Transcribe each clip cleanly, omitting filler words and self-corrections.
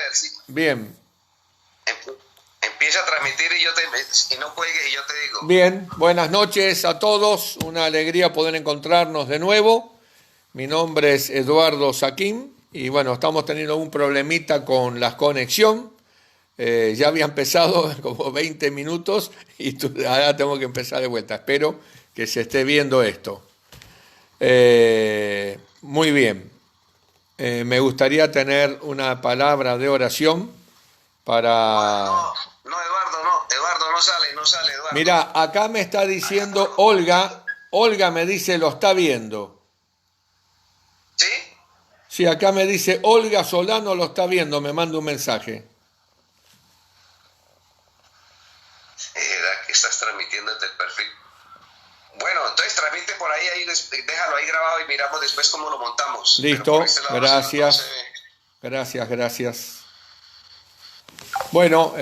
ver si Bien, empieza a transmitir y no cuelgue y yo te digo. bien. Buenas noches a todos. Una alegría poder encontrarnos de nuevo. Mi nombre es Eduardo Saquín y bueno, estamos teniendo un problemita con la conexión. Ya había empezado como 20 minutos y ahora tengo que empezar de vuelta. Espero que se esté viendo esto. Muy bien. Me gustaría tener una palabra de oración para... Eduardo, no sale, Eduardo. Mira, acá me está Acá diciendo todo, Olga. Olga me dice lo está viendo. ¿sí? Sí, acá me dice Olga Solano lo está viendo, me manda un mensaje. Era que estás transmitiendo desde el perfil. Bueno, entonces transmite por ahí, déjalo ahí grabado y miramos después cómo lo montamos. Pero por Listo, este lado no se gracias. ve. Gracias. Bueno,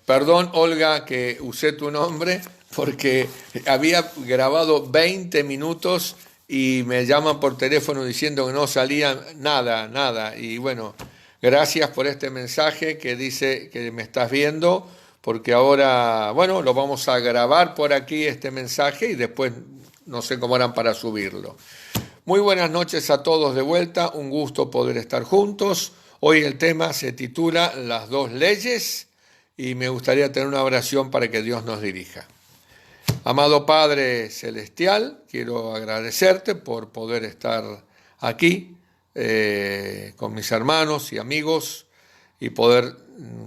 perdón Olga que usé tu nombre porque había grabado 20 minutos y me llaman por teléfono diciendo que no salía nada. Y bueno, gracias por este mensaje que dice que me estás viendo, porque ahora, bueno, lo vamos a grabar por aquí este mensaje y después no sé cómo harán para subirlo. Muy buenas noches a todos de vuelta, un gusto poder estar juntos. Hoy el tema se titula Las dos leyes y me gustaría tener una oración para que Dios nos dirija. Amado Padre Celestial, quiero agradecerte por poder estar aquí con mis hermanos y amigos y poder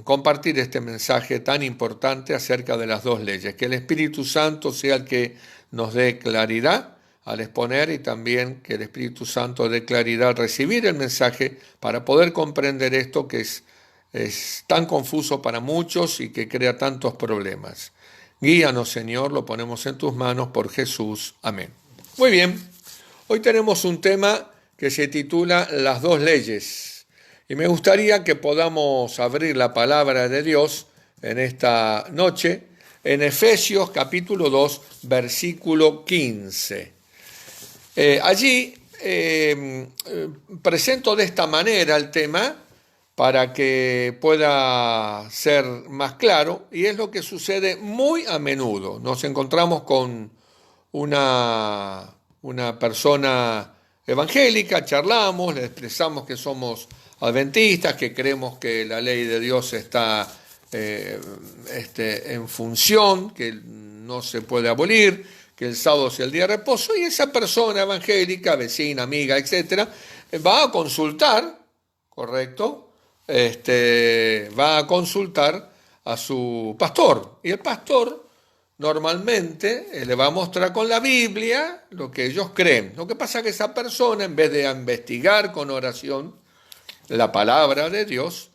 compartir este mensaje tan importante acerca de las dos leyes. Que el Espíritu Santo sea el que nos dé claridad al exponer y también que el Espíritu Santo dé claridad al recibir el mensaje para poder comprender esto que es tan confuso para muchos y que crea tantos problemas. Guíanos, Señor, lo ponemos en tus manos por Jesús. Amén. Muy bien, hoy tenemos un tema que se titula Las dos leyes. Y me gustaría que podamos abrir la palabra de Dios en esta noche en Efesios capítulo 2, versículo 15. Allí presento de esta manera el tema para que pueda ser más claro, y es lo que sucede muy a menudo. Nos encontramos con una persona evangélica, charlamos, le expresamos que somos adventistas, que creemos que la ley de Dios está en función, que no se puede abolir, que el sábado es el día de reposo, y esa persona evangélica, vecina, amiga, etcétera, va a consultar, ¿correcto? Va a consultar a su pastor, y el pastor normalmente le va a mostrar con la Biblia lo que ellos creen. Lo que pasa es que esa persona, en vez de investigar con oración la palabra de Dios,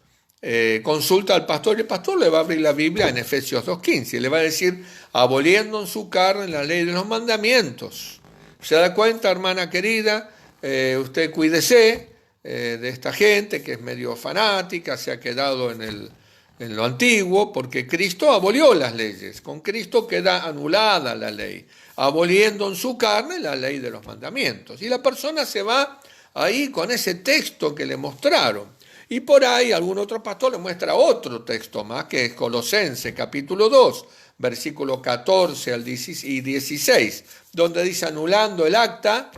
consulta al pastor y el pastor le va a abrir la Biblia en Efesios 2.15 y le va a decir, aboliendo en su carne la ley de los mandamientos. ¿Se da cuenta, hermana querida? Usted cuídese de esta gente que es medio fanática, se ha quedado en lo antiguo, porque Cristo abolió las leyes. Con Cristo queda anulada la ley, aboliendo en su carne la ley de los mandamientos. Y la persona se va ahí con ese texto que le mostraron. Y por ahí algún otro pastor le muestra otro texto más, que es Colosenses capítulo 2, versículo 14 y 16, donde dice, anulando el acta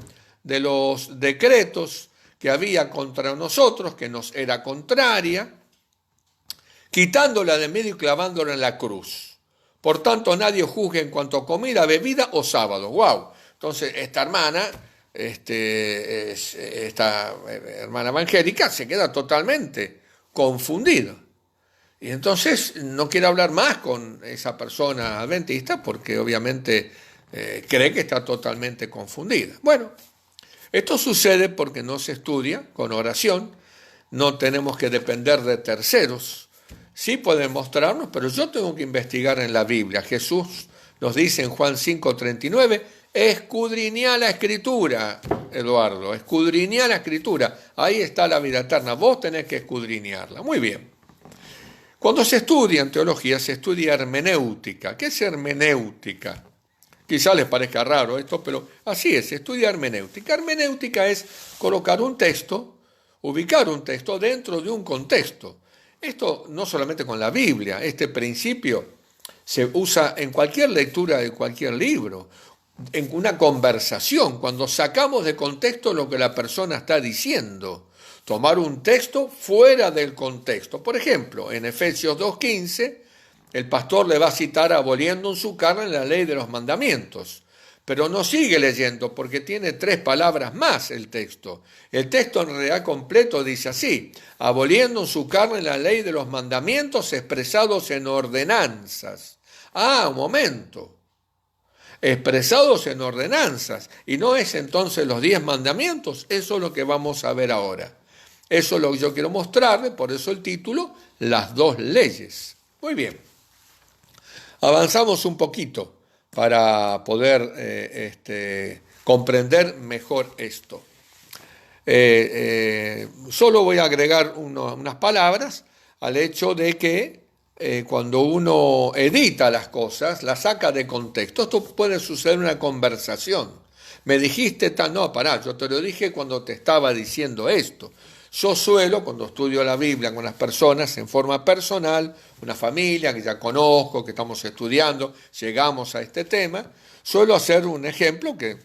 de los decretos que había contra nosotros, que nos era contraria, quitándola de medio y clavándola en la cruz. Por tanto, nadie juzgue en cuanto a comida, bebida o sábado. ¡Wow! Entonces, esta hermana esta hermana evangélica se queda totalmente confundida. Y entonces no quiere hablar más con esa persona adventista porque obviamente cree que está totalmente confundida. Bueno, esto sucede porque no se estudia con oración, no tenemos que depender de terceros. Sí pueden mostrarnos, pero yo tengo que investigar en la Biblia. Jesús nos dice en Juan 5:39, escudriñá la Escritura, Eduardo, escudriñá la Escritura. Ahí está la vida eterna, vos tenés que escudriñarla. Muy bien. Cuando se estudia en teología, se estudia hermenéutica. ¿Qué es hermenéutica? Quizá les parezca raro esto, pero así es, se estudia hermenéutica. Hermenéutica es colocar un texto ubicar un texto dentro de un contexto. Esto no solamente con la Biblia, este principio se usa en cualquier lectura de cualquier libro, en una conversación, cuando sacamos de contexto lo que la persona está diciendo. Tomar un texto fuera del contexto. Por ejemplo, en Efesios 2:15, el pastor le va a citar aboliendo en su carne la ley de los mandamientos. Pero no sigue leyendo porque tiene 3 palabras más el texto. El texto en realidad completo dice así: aboliendo en su carne la ley de los mandamientos expresados en ordenanzas. Un momento. Expresados en ordenanzas. Y no es entonces los 10 mandamientos. Eso es lo que vamos a ver ahora. Eso es lo que yo quiero mostrarle, por eso el título, las 2 leyes. Muy bien. Avanzamos un poquito para poder comprender mejor esto. Solo voy a agregar unas palabras al hecho de que cuando uno edita las cosas, las saca de contexto. Esto puede suceder en una conversación. Me dijiste tal, no, pará, yo te lo dije cuando te estaba diciendo esto. Yo suelo, cuando estudio la Biblia con las personas en forma personal, una familia que ya conozco, que estamos estudiando, llegamos a este tema, suelo hacer un ejemplo que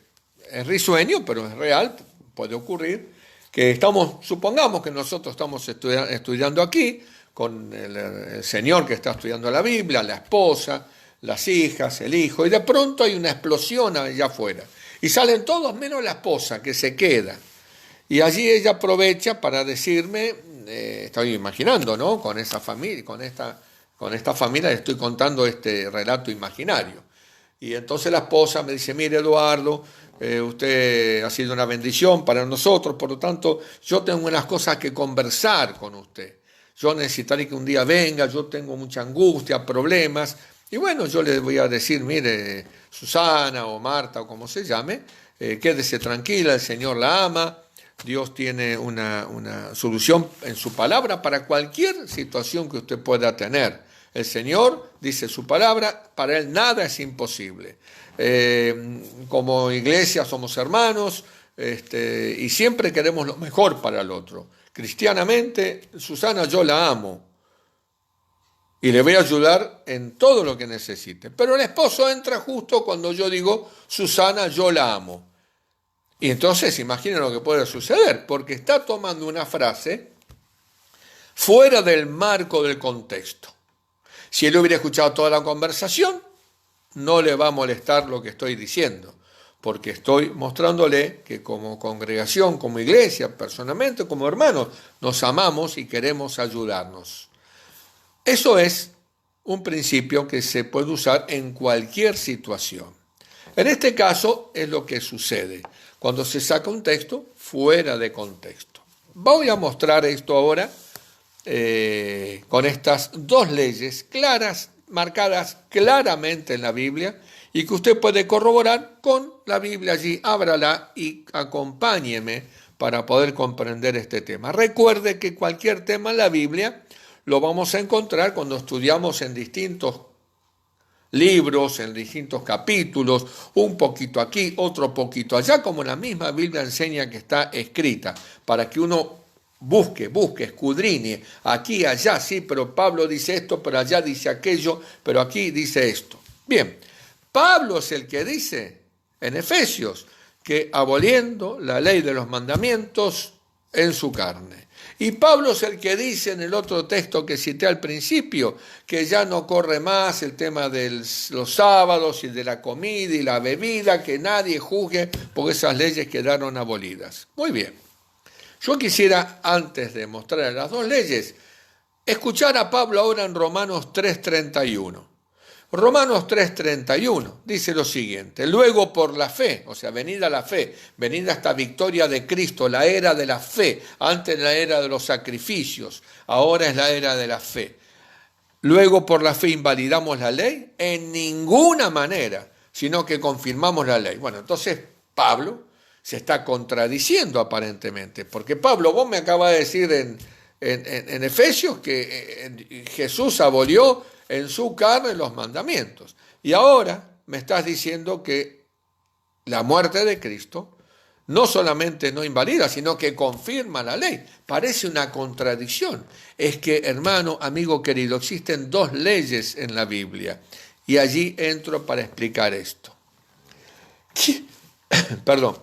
es risueño, pero es real, puede ocurrir, que supongamos que nosotros estamos estudiando aquí, con el señor que está estudiando la Biblia, la esposa, las hijas, el hijo, y de pronto hay una explosión allá afuera. Y salen todos menos la esposa, que se queda. Y allí ella aprovecha para decirme, estoy imaginando, ¿no? Con esa familia, con esta familia estoy contando este relato imaginario. Y entonces la esposa me dice: mire, Eduardo, usted ha sido una bendición para nosotros, por lo tanto yo tengo unas cosas que conversar con usted. Yo necesitaría que un día venga, yo tengo mucha angustia, problemas. Y bueno, yo le voy a decir: mire, Susana o Marta o como se llame, quédese tranquila, el Señor la ama. Dios tiene una solución en su palabra para cualquier situación que usted pueda tener. El Señor dice su palabra, para Él nada es imposible. Como iglesia somos hermanos y siempre queremos lo mejor para el otro. Cristianamente, Susana, yo la amo y le voy a ayudar en todo lo que necesite. Pero el esposo entra justo cuando yo digo: Susana, yo la amo. Y entonces imaginen lo que puede suceder, porque está tomando una frase fuera del marco del contexto. Si él hubiera escuchado toda la conversación, no le va a molestar lo que estoy diciendo, porque estoy mostrándole que como congregación, como iglesia, personalmente, como hermanos, nos amamos y queremos ayudarnos. Eso es un principio que se puede usar en cualquier situación. En este caso es lo que sucede cuando se saca un texto fuera de contexto. Voy a mostrar esto ahora con estas 2 leyes claras, marcadas claramente en la Biblia y que usted puede corroborar con la Biblia allí. Ábrala y acompáñeme para poder comprender este tema. Recuerde que cualquier tema en la Biblia lo vamos a encontrar cuando estudiamos en distintos libros, en distintos capítulos, un poquito aquí, otro poquito allá, como la misma Biblia enseña que está escrita, para que uno busque, escudriñe, aquí, allá, sí, pero Pablo dice esto, pero allá dice aquello, pero aquí dice esto. Bien, Pablo es el que dice en Efesios que aboliendo la ley de los mandamientos en su carne. Y Pablo es el que dice en el otro texto que cité al principio, que ya no corre más el tema de los sábados y de la comida y la bebida, que nadie juzgue porque esas leyes quedaron abolidas. Muy bien. Yo quisiera, antes de mostrar las 2 leyes, escuchar a Pablo ahora en Romanos 3:31. Romanos 3:31 dice lo siguiente: luego por la fe, o sea, venida la fe, venida esta victoria de Cristo, la era de la fe, antes la era de los sacrificios, ahora es la era de la fe. Luego por la fe invalidamos la ley, en ninguna manera, sino que confirmamos la ley. Bueno, entonces Pablo se está contradiciendo aparentemente, porque Pablo, vos me acabas de decir en Efesios que Jesús abolió en su carne los mandamientos. Y ahora me estás diciendo que la muerte de Cristo no solamente no invalida, sino que confirma la ley. Parece una contradicción. Es que, hermano, amigo querido, existen dos leyes en la Biblia. Y allí entro para explicar esto. Perdón.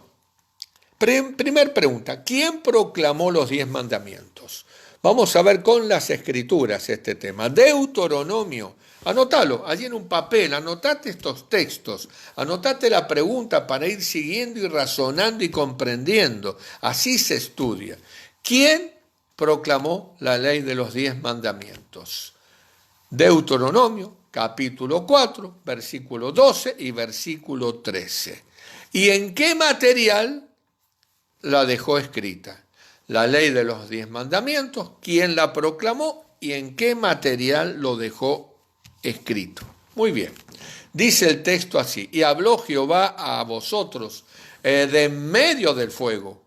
Primer pregunta. ¿Quién proclamó los 10 mandamientos? Vamos a ver con las escrituras este tema. Deuteronomio. Anótalo, allí en un papel, anotate estos textos, anotate la pregunta para ir siguiendo y razonando y comprendiendo. Así se estudia. ¿Quién proclamó la ley de los 10 mandamientos? Deuteronomio, capítulo 4, versículo 12 y versículo 13. ¿Y en qué material la dejó escrita? La ley de los 10 mandamientos, ¿quién la proclamó y en qué material lo dejó escrito? Muy bien, dice el texto así: y habló Jehová a vosotros de en medio del fuego.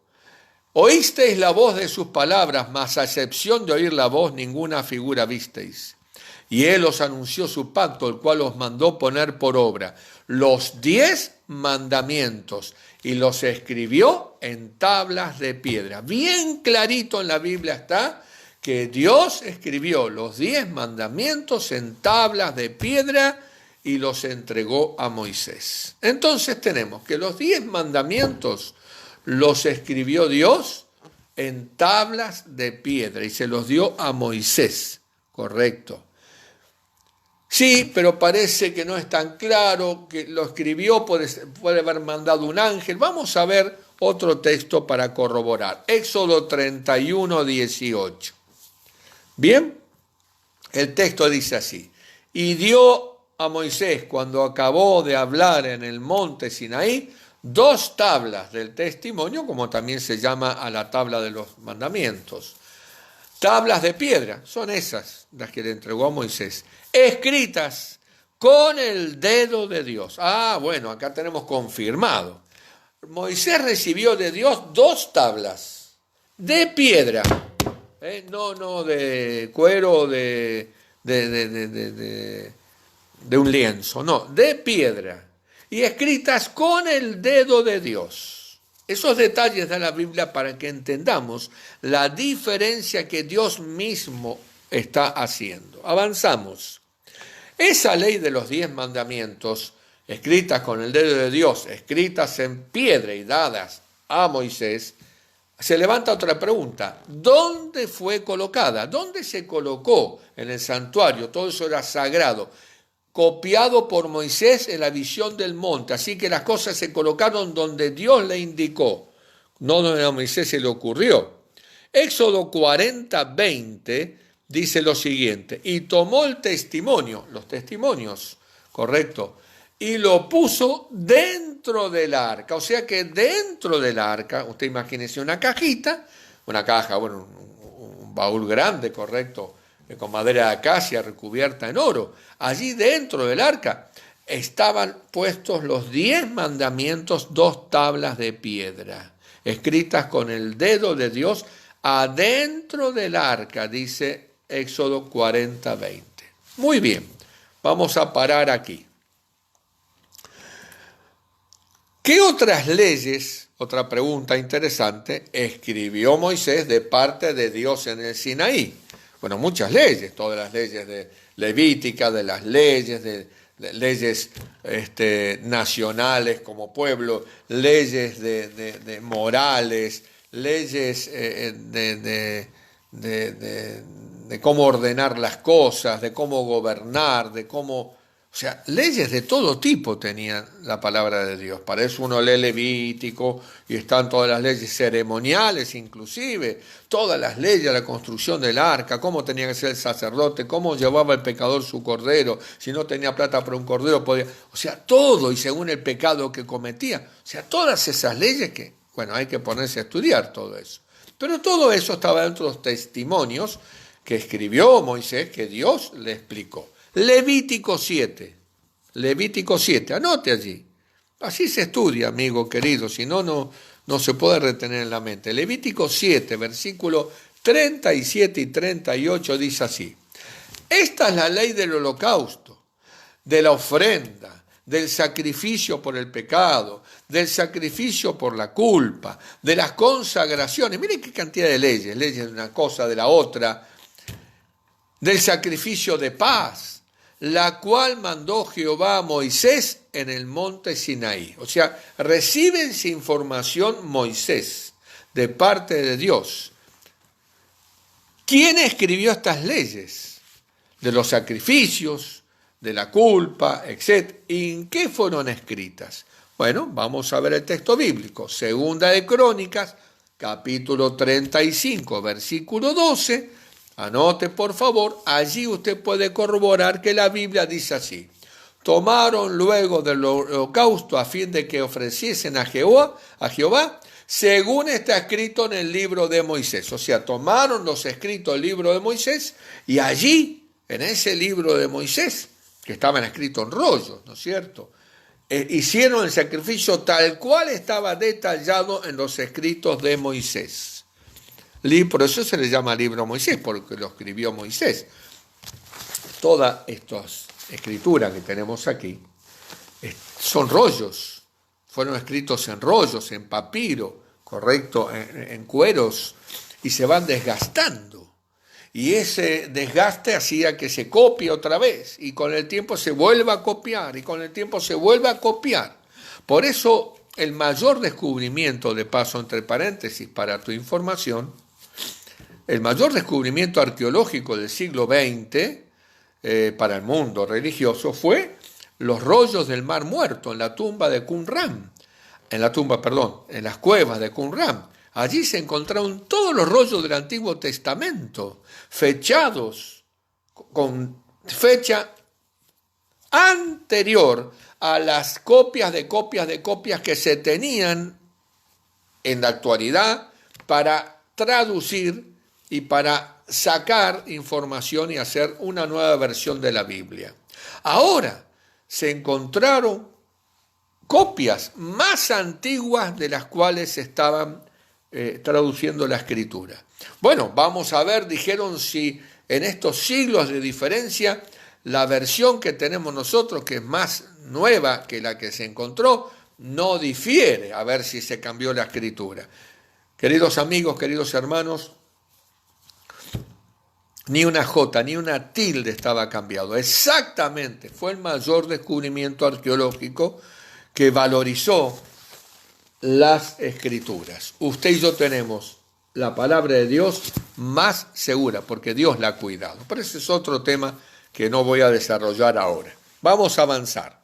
Oísteis la voz de sus palabras, mas a excepción de oír la voz, ninguna figura visteis. Y él os anunció su pacto, el cual os mandó poner por obra los 10 mandamientos, y los escribió en tablas de piedra. Bien clarito en la Biblia está que Dios escribió los 10 mandamientos en tablas de piedra y los entregó a Moisés. Entonces tenemos que los 10 mandamientos los escribió Dios en tablas de piedra y se los dio a Moisés, correcto. Sí, pero parece que no es tan claro, que lo escribió, puede haber mandado un ángel. Vamos a ver otro texto para corroborar. Éxodo 31, 18. Bien, el texto dice así: y dio a Moisés, cuando acabó de hablar en el monte Sinaí, 2 tablas del testimonio, como también se llama a la tabla de los mandamientos. Tablas de piedra, son esas las que le entregó a Moisés, escritas con el dedo de Dios. Bueno, acá tenemos confirmado. Moisés recibió de Dios 2 tablas de piedra, no de cuero, de un lienzo, no, de piedra, y escritas con el dedo de Dios. Esos detalles da la Biblia para que entendamos la diferencia que Dios mismo está haciendo. Avanzamos. Esa ley de los 10 mandamientos, escritas con el dedo de Dios, escritas en piedra y dadas a Moisés, se levanta otra pregunta: ¿dónde fue colocada? ¿Dónde se colocó en el santuario? Todo eso era sagrado, copiado por Moisés en la visión del monte. Así que las cosas se colocaron donde Dios le indicó, no donde a Moisés se le ocurrió. Éxodo 40, 20 dice lo siguiente: y tomó el testimonio, los testimonios, correcto, y lo puso dentro del arca. O sea que dentro del arca, usted imagínese una cajita, una caja, bueno, un baúl grande, correcto, con madera de acacia recubierta en oro. Allí dentro del arca estaban puestos los 10 mandamientos, 2 tablas de piedra, escritas con el dedo de Dios adentro del arca, dice Éxodo 40, 20. Muy bien, vamos a parar aquí. ¿Qué otras leyes, otra pregunta interesante, escribió Moisés de parte de Dios en el Sinaí? Bueno, muchas leyes, todas las leyes de Levítica, de las leyes, de leyes nacionales como pueblo, leyes de morales, leyes de cómo ordenar las cosas, de cómo gobernar, de cómo... O sea, leyes de todo tipo tenía la palabra de Dios. Para eso uno lee Levítico y están todas las leyes ceremoniales, inclusive, todas las leyes de la construcción del arca, cómo tenía que ser el sacerdote, cómo llevaba el pecador su cordero, si no tenía plata para un cordero podía... O sea, todo, y según el pecado que cometía. O sea, todas esas leyes que, bueno, hay que ponerse a estudiar todo eso. Pero todo eso estaba dentro de los testimonios que escribió Moisés, que Dios le explicó. Levítico 7, anote allí. Así se estudia, amigo querido, si no, no se puede retener en la mente. Levítico 7, versículos 37 y 38 dice así: esta es la ley del holocausto, de la ofrenda, del sacrificio por el pecado, del sacrificio por la culpa, de las consagraciones. Miren qué cantidad de leyes, leyes de una cosa, de la otra, del sacrificio de paz, la cual mandó Jehová a Moisés en el monte Sinaí. O sea, recibe esa información Moisés de parte de Dios. ¿Quién escribió estas leyes? De los sacrificios, de la culpa, etc. ¿Y en qué fueron escritas? Bueno, vamos a ver el texto bíblico. Segunda de Crónicas, capítulo 35, versículo 12. Anote, por favor, allí usted puede corroborar que la Biblia dice así. Tomaron luego del holocausto a fin de que ofreciesen a Jehová, según está escrito en el libro de Moisés. O sea, tomaron los escritos del libro de Moisés y allí, en ese libro de Moisés, que estaban escritos en rollos, ¿no es cierto? Hicieron el sacrificio tal cual estaba detallado en los escritos de Moisés. Por eso se le llama libro Moisés, porque lo escribió Moisés. Todas estas escrituras que tenemos aquí son rollos, fueron escritos en rollos, en papiro, correcto, en cueros, y se van desgastando. Y ese desgaste hacía que se copie otra vez, y con el tiempo se vuelva a copiar, y con el tiempo se vuelve a copiar. Por eso el mayor descubrimiento, de paso entre paréntesis para tu información, el mayor descubrimiento arqueológico del siglo XX para el mundo religioso fue los rollos del Mar Muerto en la tumba de Qumran, en las cuevas de Qumran. Allí se encontraron todos los rollos del Antiguo Testamento, fechados con fecha anterior a las copias que se tenían en la actualidad para traducir y para sacar información y hacer una nueva versión de la Biblia. Ahora se encontraron copias más antiguas de las cuales se estaban traduciendo la Escritura. Bueno, vamos a ver, dijeron, si en estos siglos de diferencia, la versión que tenemos nosotros, que es más nueva que la que se encontró, no difiere, a ver si se cambió la Escritura. Queridos amigos, queridos hermanos, ni una jota, ni una tilde estaba cambiado. Exactamente, fue el mayor descubrimiento arqueológico que valorizó las Escrituras. Usted y yo tenemos la palabra de Dios más segura, porque Dios la ha cuidado. Pero ese es otro tema que no voy a desarrollar ahora. Vamos a avanzar.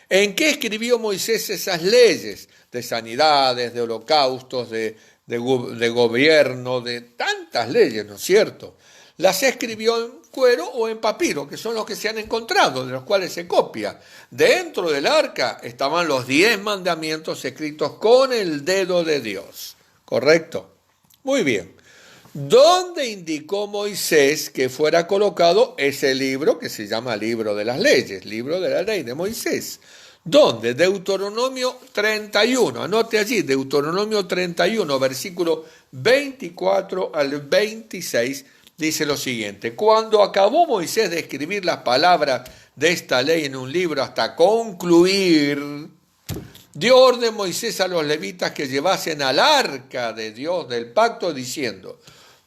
¿En qué escribió Moisés esas leyes de sanidades, de holocaustos, de gobierno, de tantas leyes, ¿no es cierto? Las escribió en cuero o en papiro, que son los que se han encontrado, de los cuales se copia. Dentro del arca estaban los 10 mandamientos escritos con el dedo de Dios. ¿Correcto? Muy bien. ¿Dónde indicó Moisés que fuera colocado ese libro que se llama Libro de las Leyes, Libro de la Ley de Moisés? ¿Dónde? Deuteronomio 31. Anote allí, Deuteronomio 31, versículo 24 al 26. Dice lo siguiente: cuando acabó Moisés de escribir las palabras de esta ley en un libro hasta concluir, dio orden Moisés a los levitas que llevasen al arca de Dios del pacto, diciendo: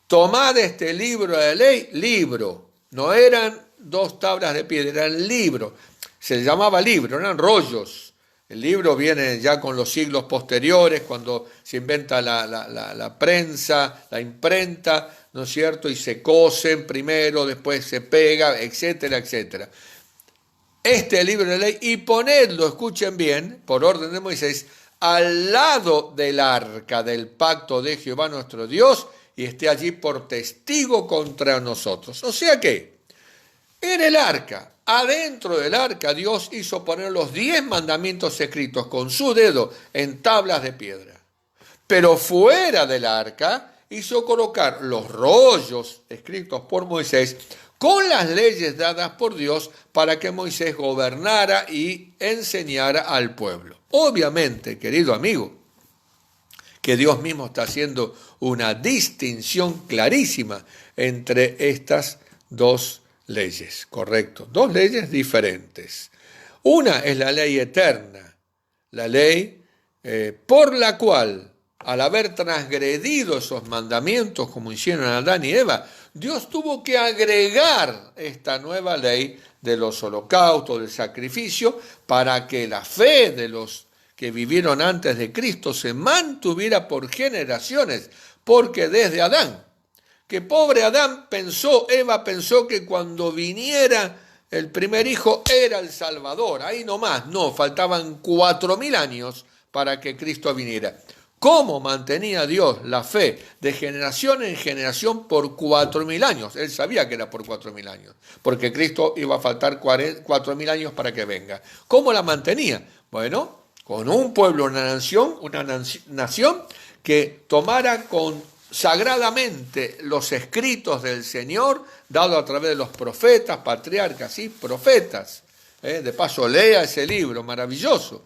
tomad este libro de ley, libro, no eran 2 tablas de piedra, eran libros, se llamaba libro, eran rollos. El libro viene ya con los siglos posteriores, cuando se inventa la prensa, la imprenta, ¿no es cierto? Y se cosen primero, después se pega, etcétera, etcétera. Este libro de ley, y ponedlo, escuchen bien, por orden de Moisés, al lado del arca del pacto de Jehová nuestro Dios, y esté allí por testigo contra nosotros. O sea que, en el arca, adentro del arca, Dios hizo poner los 10 mandamientos escritos con su dedo en tablas de piedra. Pero fuera del arca hizo colocar los rollos escritos por Moisés con las leyes dadas por Dios para que Moisés gobernara y enseñara al pueblo. Obviamente, querido amigo, que Dios mismo está haciendo una distinción clarísima entre estas dos leyes, correcto, 2 leyes diferentes. Una es la ley eterna, la ley por la cual, al haber transgredido esos mandamientos como hicieron Adán y Eva, Dios tuvo que agregar esta nueva ley de los holocaustos, del sacrificio, para que la fe de los que vivieron antes de Cristo se mantuviera por generaciones, porque desde Adán, que pobre Adán Eva pensó que cuando viniera el primer hijo era el Salvador, ahí nomás, no, faltaban 4000 años para que Cristo viniera. ¿Cómo mantenía Dios la fe de generación en generación por 4000 años? Él sabía que era por 4000 años, porque Cristo iba a faltar 4000 años para que venga. ¿Cómo la mantenía? Bueno, con un pueblo, una nación que tomara sagradamente los escritos del Señor, dado a través de los profetas, patriarcas y profetas. De paso, lea ese libro maravilloso.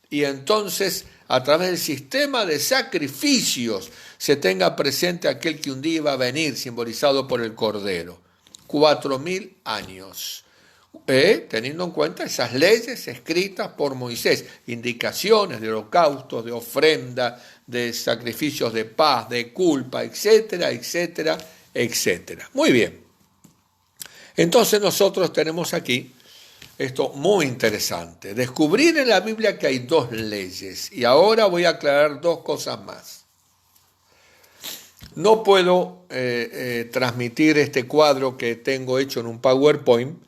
Y entonces, a través del sistema de sacrificios, se tenga presente aquel que un día iba a venir, simbolizado por el Cordero. 4000 años. Teniendo en cuenta esas leyes escritas por Moisés, indicaciones de holocaustos, de ofrenda, de sacrificios de paz, de culpa, etcétera, etcétera, etcétera. Muy bien. Entonces nosotros tenemos aquí esto muy interesante. Descubrir en la Biblia que hay dos leyes. Y ahora voy a aclarar dos cosas más. No puedo transmitir este cuadro que tengo hecho en un PowerPoint,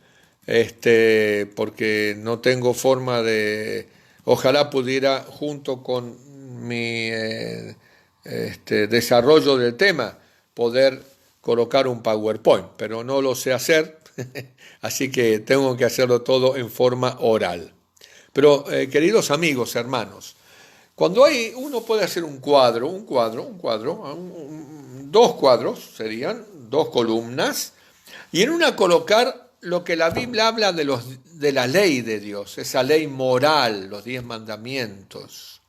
porque no tengo forma de... Ojalá pudiera, junto con mi desarrollo del tema, poder colocar un PowerPoint, pero no lo sé hacer. Así que tengo que hacerlo todo en forma oral. Pero, queridos amigos, hermanos, cuando uno puede hacer un cuadro, dos cuadros serían, dos columnas, y en una colocar lo que la Biblia habla de la ley de Dios, esa ley moral, los 10 mandamientos.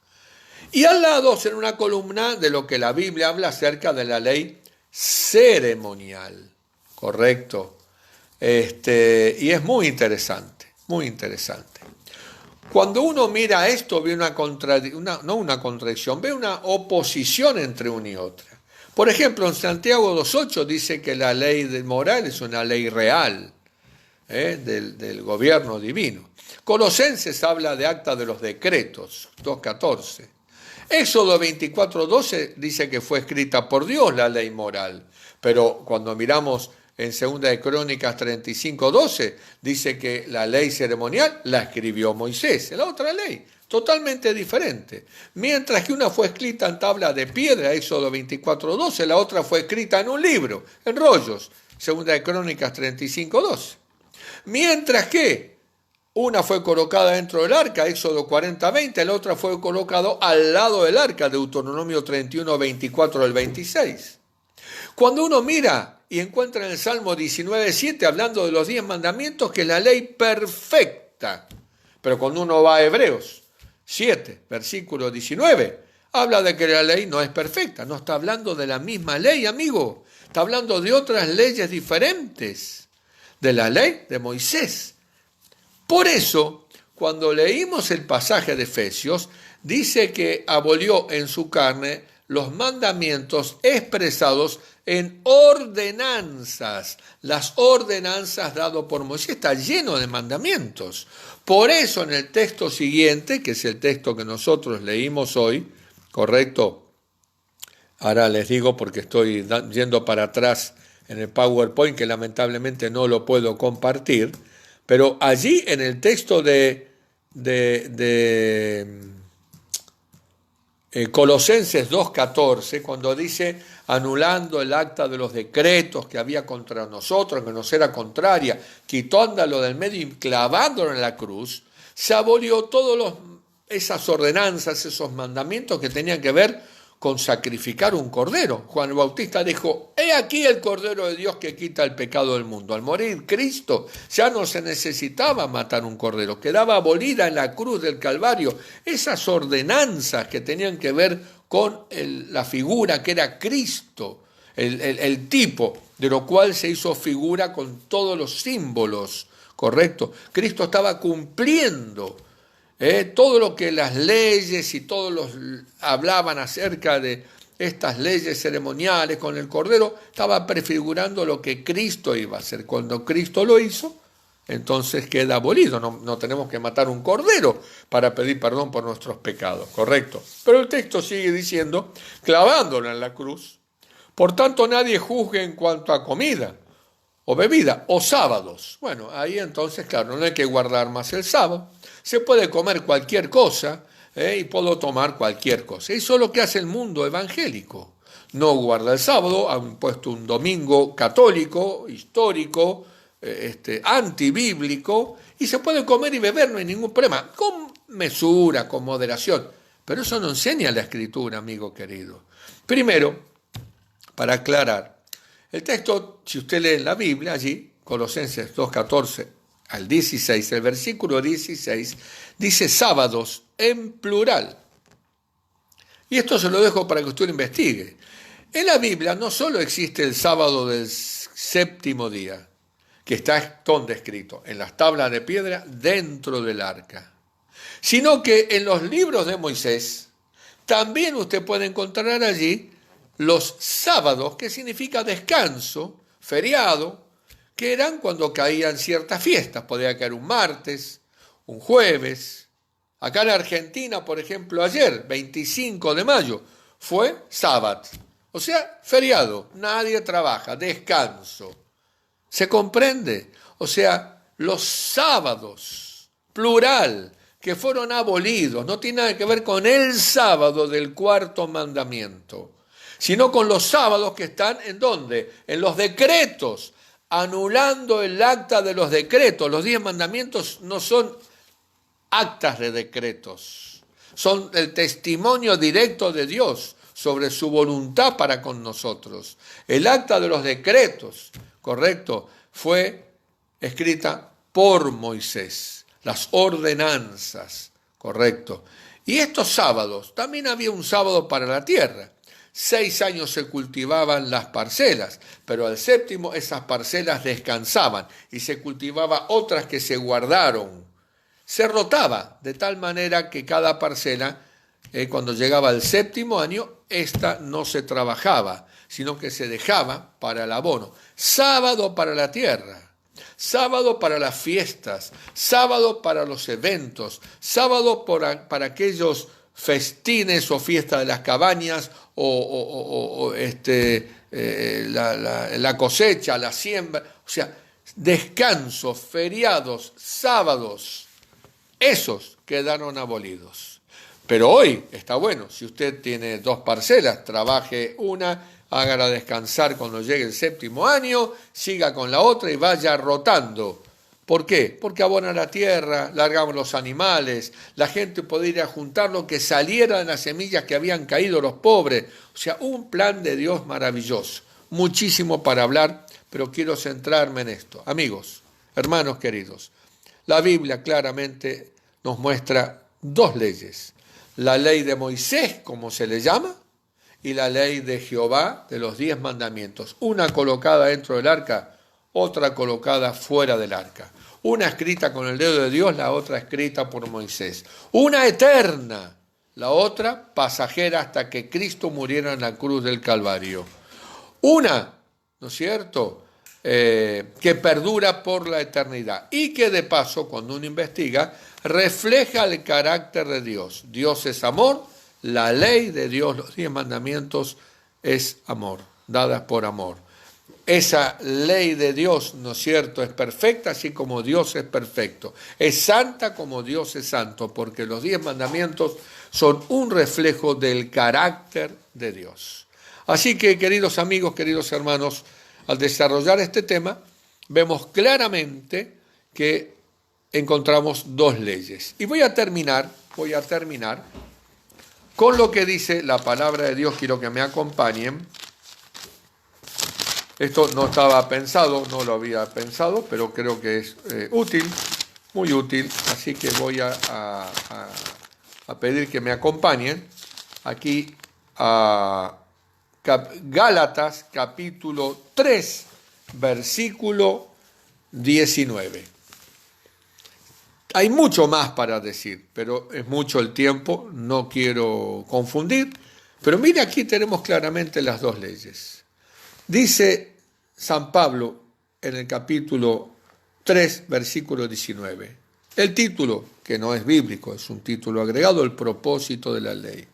Y al lado hacer una columna de lo que la Biblia habla acerca de la ley ceremonial, ¿correcto? Y es muy interesante, muy interesante. Cuando uno mira esto, ve no una contradicción, ve una oposición entre una y otra. Por ejemplo, en Santiago 2.8 dice que la ley moral es una ley real, del gobierno divino. Colosenses habla de acta de los decretos, 2.14. Éxodo 24.12 dice que fue escrita por Dios la ley moral, pero cuando miramos en 2 de Crónicas 35.12 dice que la ley ceremonial la escribió Moisés, la otra ley, totalmente diferente. Mientras que una fue escrita en tabla de piedra, Éxodo 24.12, la otra fue escrita en un libro, en rollos, 2 de Crónicas 35.12. Mientras que una fue colocada dentro del arca, Éxodo 40.20, la otra fue colocada al lado del arca, Deuteronomio 31.24 al 26. Cuando uno mira y encuentra en el Salmo 19.7, hablando de los 10 mandamientos, que es la ley perfecta. Pero cuando uno va a Hebreos 7, versículo 19, habla de que la ley no es perfecta. No está hablando de la misma ley, amigo. Está hablando de otras leyes diferentes, de la ley de Moisés. Por eso, cuando leímos el pasaje de Efesios, dice que abolió en su carne los mandamientos expresados en ordenanzas. Las ordenanzas dadas por Moisés está lleno de mandamientos. Por eso en el texto siguiente, que es el texto que nosotros leímos hoy, ¿correcto? Ahora les digo porque estoy yendo para atrás en el PowerPoint, que lamentablemente no lo puedo compartir, pero allí en el texto de Colosenses 2.14, cuando dice, anulando el acta de los decretos que había contra nosotros, que nos era contraria, quitándolo del medio y clavándolo en la cruz, se abolió todas esas ordenanzas, esos mandamientos que tenían que ver con sacrificar un cordero. Juan el Bautista dijo, he aquí el Cordero de Dios que quita el pecado del mundo. Al morir Cristo ya no se necesitaba matar un cordero, quedaba abolida en la cruz del Calvario esas ordenanzas que tenían que ver con la figura que era Cristo, el tipo de lo cual se hizo figura con todos los símbolos, ¿correcto? Cristo estaba cumpliendo todo lo que las leyes y todos los hablaban acerca de estas leyes ceremoniales con el Cordero, estaba prefigurando lo que Cristo iba a hacer. Cuando Cristo lo hizo, entonces queda abolido. No tenemos que matar un cordero para pedir perdón por nuestros pecados, ¿correcto? Pero el texto sigue diciendo, clavándolo en la cruz, por tanto nadie juzgue en cuanto a comida o bebida o sábados. Bueno, ahí entonces, claro, no hay que guardar más el sábado. Se puede comer cualquier cosa y puedo tomar cualquier cosa. Eso es lo que hace el mundo evangélico. No guarda el sábado, han puesto un domingo católico, histórico, antibíblico, y se puede comer y beber, no hay ningún problema, con mesura, con moderación. Pero eso no enseña la Escritura, amigo querido. Primero, para aclarar, el texto, si usted lee en la Biblia, allí, Colosenses 2:14 al 16, el versículo 16, dice sábados en plural. Y esto se lo dejo para que usted lo investigue. En la Biblia no solo existe el sábado del séptimo día, que está donde escrito, en las tablas de piedra dentro del arca, sino que en los libros de Moisés también usted puede encontrar allí los sábados, que significa descanso, feriado, que eran cuando caían ciertas fiestas. Podía caer un martes, un jueves. Acá en Argentina, por ejemplo, ayer, 25 de mayo, fue sábado. O sea, feriado, nadie trabaja, descanso. ¿Se comprende? O sea, los sábados, plural, que fueron abolidos, no tiene nada que ver con el sábado del cuarto mandamiento, sino con los sábados que están ¿en dónde? En los decretos, anulando el acta de los decretos. Los 10 mandamientos no son actas de decretos, son el testimonio directo de Dios sobre su voluntad para con nosotros. El acta de los decretos, correcto, fue escrita por Moisés, las ordenanzas, correcto. Y estos sábados, también había un sábado para la tierra. 6 años se cultivaban las parcelas, pero al séptimo esas parcelas descansaban y se cultivaba otras que se guardaron. Se rotaba de tal manera que cada parcela, cuando llegaba el séptimo año, esta no se trabajaba, sino que se dejaba para el abono. Sábado para la tierra, sábado para las fiestas, sábado para los eventos, sábado para aquellos festines o fiestas de las cabañas la cosecha, la siembra, o sea, descansos, feriados, sábados, esos quedaron abolidos. Pero hoy está bueno, si usted tiene 2 parcelas, trabaje una, hágala descansar cuando llegue el séptimo año, siga con la otra y vaya rotando. ¿Por qué? Porque abona la tierra, largamos los animales, la gente podía ir a juntar lo que saliera de las semillas que habían caído los pobres. O sea, un plan de Dios maravilloso. Muchísimo para hablar, pero quiero centrarme en esto. Amigos, hermanos queridos, la Biblia claramente nos muestra 2 leyes. La ley de Moisés, como se le llama, y la ley de Jehová de los 10 mandamientos. Una colocada dentro del arca, otra colocada fuera del arca. Una escrita con el dedo de Dios, la otra escrita por Moisés. Una eterna, la otra pasajera hasta que Cristo muriera en la cruz del Calvario. Una, ¿no es cierto?, que perdura por la eternidad y que de paso, cuando uno investiga, refleja el carácter de Dios. Dios es amor, la ley de Dios, los 10 mandamientos, es amor, dadas por amor. Esa ley de Dios, ¿no es cierto?, es perfecta, así como Dios es perfecto. Es santa como Dios es santo, porque los 10 mandamientos son un reflejo del carácter de Dios. Así que, queridos amigos, queridos hermanos, al desarrollar este tema, vemos claramente que encontramos 2 leyes. Y voy a terminar con lo que dice la palabra de Dios. Quiero que me acompañen. Esto no estaba pensado, no lo había pensado, pero creo que es útil, muy útil. Así que voy a pedir que me acompañen aquí a Gálatas capítulo 3, versículo 19. Hay mucho más para decir, pero es mucho el tiempo, no quiero confundir. Pero mira, aquí tenemos claramente las dos leyes. Dice San Pablo en el capítulo 3, versículo 19. El título, que no es bíblico, es un título agregado, el propósito de la ley.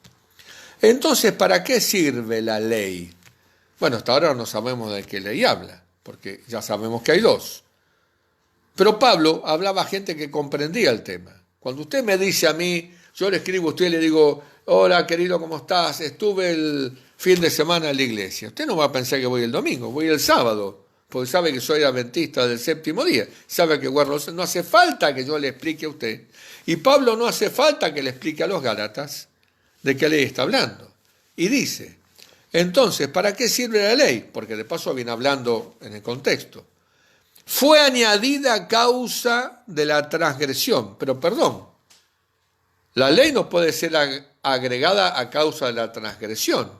Entonces, ¿para qué sirve la ley? Bueno, hasta ahora no sabemos de qué ley habla, porque ya sabemos que hay dos. Pero Pablo hablaba a gente que comprendía el tema. Cuando usted me dice a mí, yo le escribo a usted y le digo, hola querido, ¿cómo estás? Estuve el fin de semana en la iglesia. Usted no va a pensar que voy el domingo, voy el sábado, porque sabe que soy adventista del séptimo día, sabe que guardo, no hace falta que yo le explique a usted. Y Pablo no hace falta que le explique a los Gálatas de qué ley está hablando. Y dice, entonces, ¿para qué sirve la ley? Porque de paso viene hablando en el contexto. Fue añadida a causa de la transgresión. Pero perdón, la ley no puede ser agregada a causa de la transgresión.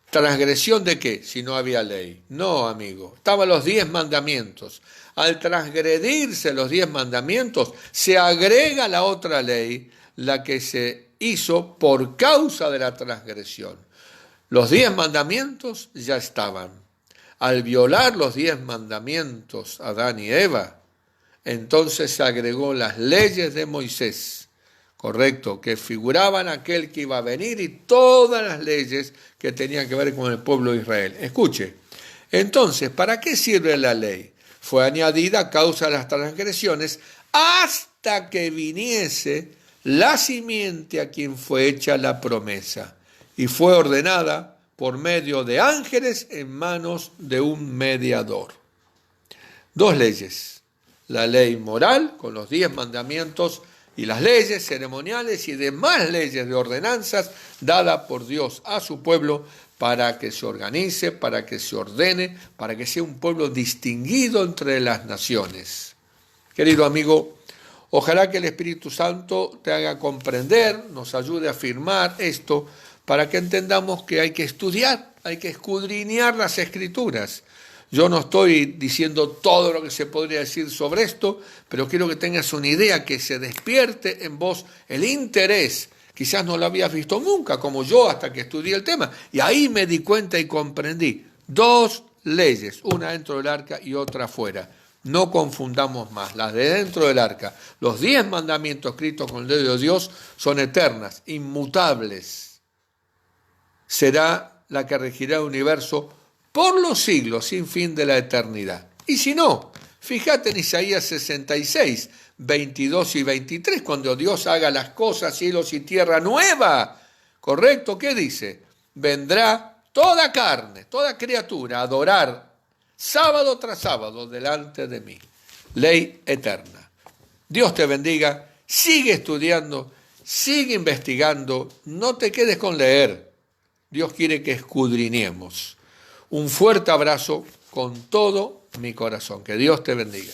¿Transgresión de qué? Si no había ley. No, amigo. Estaban los 10 mandamientos. Al transgredirse los 10 mandamientos, se agrega la otra ley, la que se hizo por causa de la transgresión. Los 10 mandamientos ya estaban. Al violar los 10 mandamientos Adán y Eva, entonces se agregó las leyes de Moisés, correcto, que figuraban aquel que iba a venir y todas las leyes que tenían que ver con el pueblo de Israel. Escuche, entonces, ¿para qué sirve la ley? Fue añadida a causa de las transgresiones hasta que viniese la simiente a quien fue hecha la promesa y fue ordenada por medio de ángeles en manos de un mediador. Dos leyes, la ley moral con los 10 mandamientos y las leyes ceremoniales y demás leyes de ordenanzas dadas por Dios a su pueblo para que se organice, para que se ordene, para que sea un pueblo distinguido entre las naciones. Querido amigo, ojalá que el Espíritu Santo te haga comprender, nos ayude a afirmar esto, para que entendamos que hay que estudiar, hay que escudriñar las Escrituras. Yo no estoy diciendo todo lo que se podría decir sobre esto, pero quiero que tengas una idea, que se despierte en vos el interés. Quizás no lo habías visto nunca, como yo, hasta que estudié el tema. Y ahí me di cuenta y comprendí. 2 leyes, una dentro del arca y otra afuera. No confundamos más. Las de dentro del arca, los 10 mandamientos escritos con el dedo de Dios, son eternas, inmutables. Será la que regirá el universo por los siglos sin fin de la eternidad. Y si no, fíjate en Isaías 66, 22 y 23, cuando Dios haga las cosas, cielos y tierra nueva. ¿Correcto? ¿Qué dice? Vendrá toda carne, toda criatura a adorar sábado tras sábado delante de mí. Ley eterna. Dios te bendiga, sigue estudiando, sigue investigando, no te quedes con leer. Dios quiere que escudriñemos. Un fuerte abrazo con todo mi corazón. Que Dios te bendiga.